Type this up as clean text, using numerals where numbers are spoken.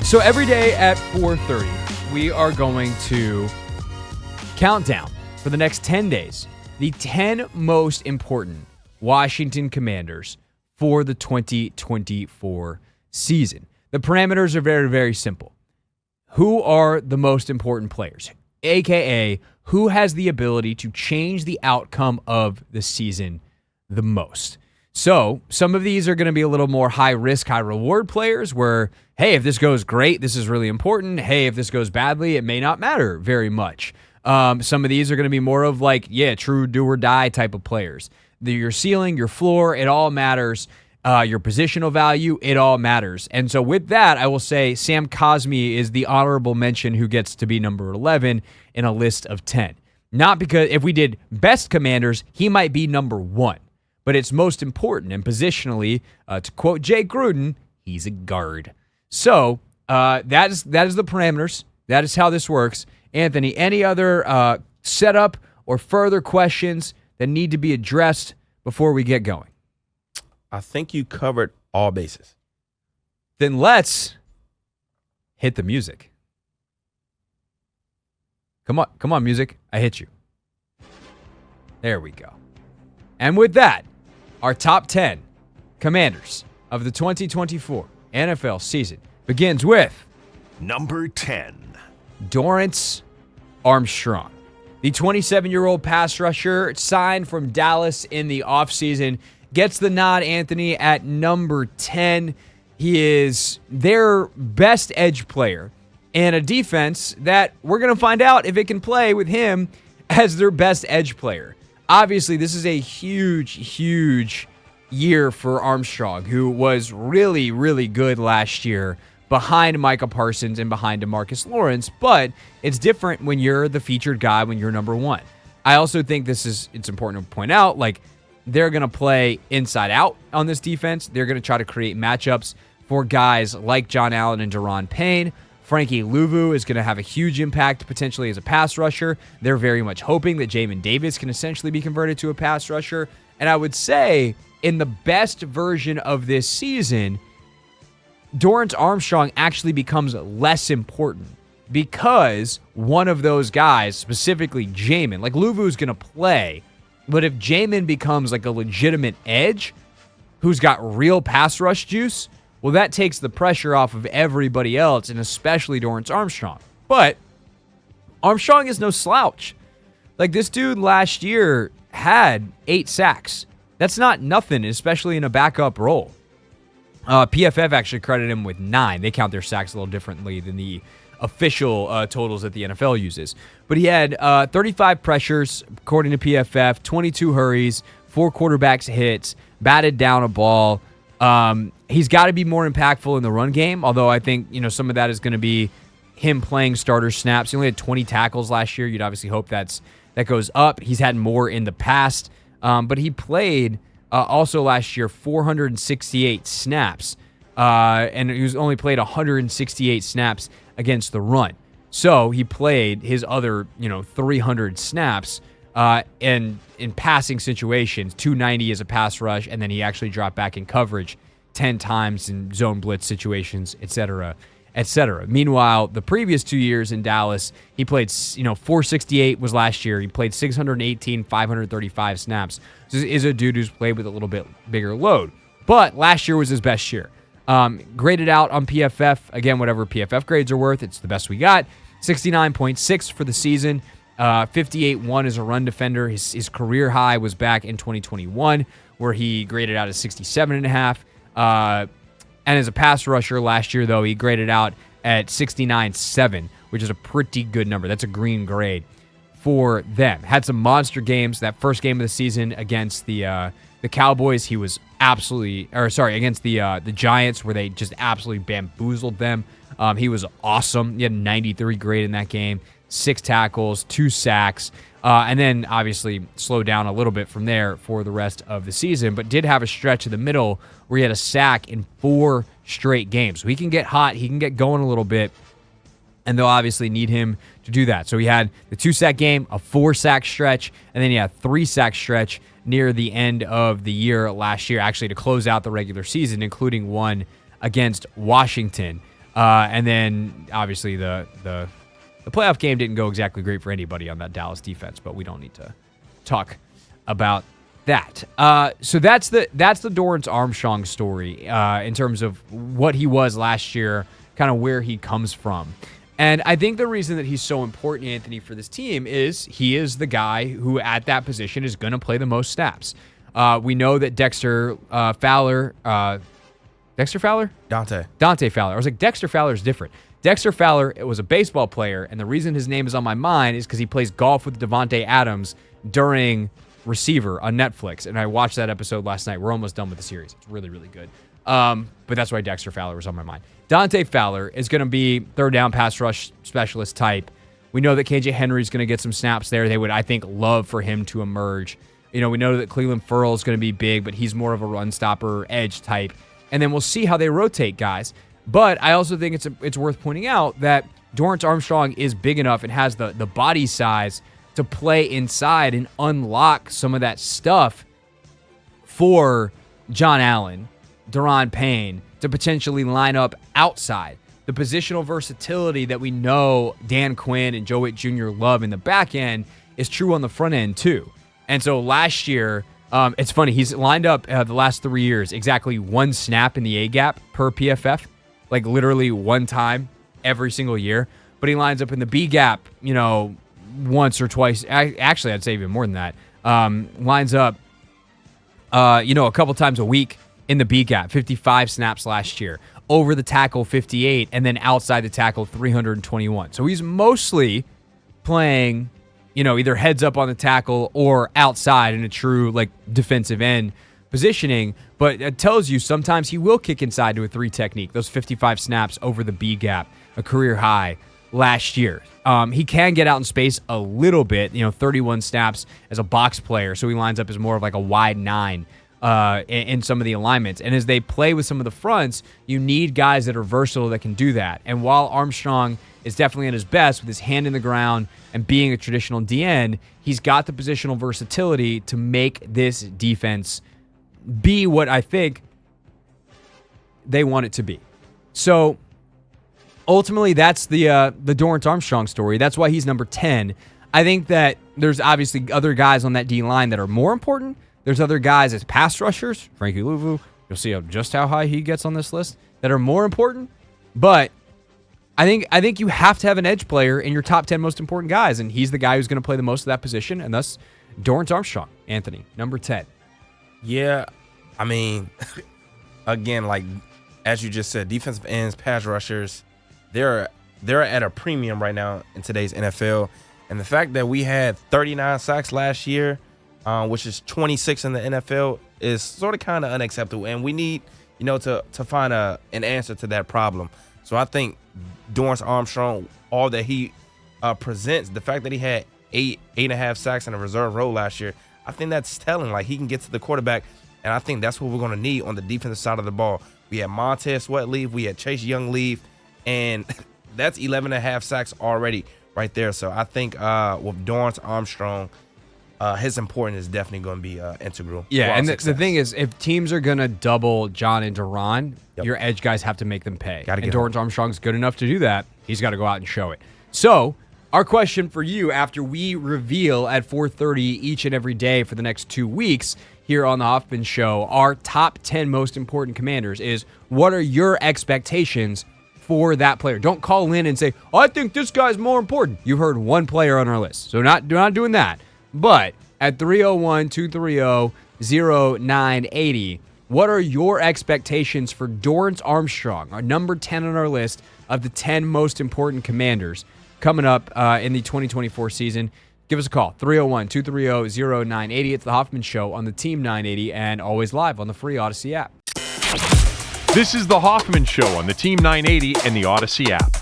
So every day at 4:30, we are going to count down for the next 10 days the 10 most important Washington Commanders for the 2024 season. The parameters are very, very simple. Who are the most important players? AKA, who has the ability to change the outcome of the season the most? So some of these are going to be a little more high risk, high reward players where, hey, if this goes great, this is really important. Hey, if this goes badly, it may not matter very much. Some of these are going to be more of like, true do or die type of players. Your ceiling, your floor, it all matters. Your positional value, it all matters. And so with that, I will say Sam Cosmi is the honorable mention who gets to be number 11 in a list of 10. Not because if we did best commanders, he might be number 1. But it's most important, and positionally, to quote Jay Gruden, he's a guard. So that is the parameters. That is how this works. Anthony, any other setup or further questions that need to be addressed before we get going? I think you covered all bases. Then let's hit the music. Come on, music. I hit you. There we go. And with that, our top 10 commanders of the 2024 NFL season begins with number 10, Dorance Armstrong. The 27-year-old pass rusher signed from Dallas in the offseason gets the nod, Anthony, at number 10. He is their best edge player and a defense that we're going to find out if it can play with him as their best edge player. Obviously, this is a huge, huge year for Armstrong, who was really, really good last year behind Micah Parsons and behind DeMarcus Lawrence, but it's different when you're the featured guy, when you're number 1. I also think it's important to point out, like, they're going to play inside out on this defense. They're going to try to create matchups for guys like John Allen and Daron Payne. Frankie Louvu is going to have a huge impact potentially as a pass rusher. They're very much hoping that Jamin Davis can essentially be converted to a pass rusher. And I would say in the best version of this season, Dorance Armstrong actually becomes less important because one of those guys, specifically Jamin, like Louvu is going to play, but if Jamin becomes like a legitimate edge who's got real pass rush juice, well, that takes the pressure off of everybody else, and especially Dorance Armstrong. But Armstrong is no slouch. Like, this dude last year had 8 sacks. That's not nothing, especially in a backup role. PFF actually credited him with 9. They count their sacks a little differently than the official totals that the NFL uses. But he had 35 pressures, according to PFF, 22 hurries, 4 quarterbacks hits, batted down a ball. He's got to be more impactful in the run game, although I think, some of that is going to be him playing starter snaps. He only had 20 tackles last year. You'd obviously hope that goes up. He's had more in the past, but he played also last year 468 snaps, and he only played 168 snaps against the run. So he played his other, 300 snaps and in passing situations, 290 as a pass rush, and then he actually dropped back in coverage 10 times in zone blitz situations, et cetera, et cetera. Meanwhile, the previous 2 years in Dallas, he played, 468 was last year. He played 618, 535 snaps. This is a dude who's played with a little bit bigger load. But last year was his best year. Graded out on PFF, again, whatever PFF grades are worth, it's the best we got. 69.6 for the season. 58-1 as a run defender. His career high was back in 2021, where he graded out at 67.5. And as a pass rusher last year, though, he graded out at 69.7, which is a pretty good number. That's a green grade for them. Had some monster games. That first game of the season against the Cowboys, he was against the Giants, where they just absolutely bamboozled them. He was awesome. He had a 93 grade in that game, 6 tackles, 2 sacks, and then obviously slowed down a little bit from there for the rest of the season, but did have a stretch in the middle where he had a sack in 4 straight games. So he can get hot, he can get going a little bit, and they'll obviously need him to do that. So he had the 2-sack game, a 4-sack stretch, and then he had a 3-sack stretch near the end of the year last year, actually to close out the regular season, including one against Washington. And then, obviously, the playoff game didn't go exactly great for anybody on that Dallas defense, but we don't need to talk about that. So that's the Dorance Armstrong story in terms of what he was last year, kind of where he comes from. And I think the reason that he's so important, Anthony, for this team is he is the guy who at that position is going to play the most snaps. We know that Dante Fowler? Dante Fowler. I was like, Dexter Fowler is different. Dexter Fowler was a baseball player, and the reason his name is on my mind is because he plays golf with Devontae Adams during Receiver on Netflix, and I watched that episode last night. We're almost done with the series. It's really, really good. But that's why Dexter Fowler was on my mind. Dante Fowler is going to be third down pass rush specialist type. We know that KJ Henry is going to get some snaps there. They would, I think, love for him to emerge. We know that Cleveland Ferrell is going to be big, but he's more of a run stopper edge type. And then we'll see how they rotate guys. But I also think it's worth pointing out that Dorance Armstrong is big enough and has the body size to play inside and unlock some of that stuff for John Allen, Daron Payne, to potentially line up outside. The positional versatility that we know Dan Quinn and Joe Witt Jr. love in the back end is true on the front end too. And so last year, it's funny, he's lined up the last 3 years exactly one snap in the A-gap per PFF, like literally one time every single year. But he lines up in the B-gap, once or twice. Actually, I'd say even more than that. Lines up, a couple times a week in the B-gap, 55 snaps last year. Over the tackle, 58, and then outside the tackle, 321. So he's mostly playing, either heads up on the tackle or outside in a true, defensive end positioning. But it tells you sometimes he will kick inside to a 3 technique. Those 55 snaps over the B-gap, a career high last year. He can get out in space a little bit, 31 snaps as a box player. So he lines up as more of like a wide 9 in some of the alignments. And as they play with some of the fronts, you need guys that are versatile that can do that. And while Armstrong is definitely at his best with his hand in the ground and being a traditional DN, he's got the positional versatility to make this defense be what I think they want it to be. So ultimately, that's the Dorance Armstrong story. That's why he's number 10. I think that there's obviously other guys on that D line that are more important. There's other guys as pass rushers, Frankie Louvu. You'll see just how high he gets on this list, that are more important. But I think you have to have an edge player in your top 10 most important guys, and he's the guy who's going to play the most of that position, and thus Dorance Armstrong, Anthony, number 10. Yeah, I mean, again, as you just said, defensive ends, pass rushers, they're at a premium right now in today's NFL. And the fact that we had 39 sacks last year, which is 26 in the NFL, is sort of kind of unacceptable. And we need, to find an answer to that problem. So I think Dorance Armstrong, all that he presents, the fact that he had 8.5 sacks in a reserve role last year, I think that's telling. He can get to the quarterback, and I think that's what we're going to need on the defensive side of the ball. We had Montez Sweat leave, we had Chase Young leave, and that's 11.5 sacks already right there. So I think with Dorance Armstrong, his importance is definitely going to be integral. Yeah, and the thing is, if teams are going to double John and Daron, your edge guys have to make them pay. And Dorance Armstrong's good enough to do that. He's got to go out and show it. So our question for you after we reveal at 4:30 each and every day for the next 2 weeks here on the Hoffman Show, our top 10 most important commanders is, what are your expectations for that player? Don't call in and say, I think this guy's more important. You heard one player on our list. So not doing that. But at 301-230-0980, what are your expectations for Dorance Armstrong, our number 10 on our list of the 10 most important commanders coming up in the 2024 season? Give us a call, 301-230-0980. It's the Hoffman Show on the Team 980 and always live on the free Odyssey app. This is the Hoffman Show on the Team 980 and the Odyssey app.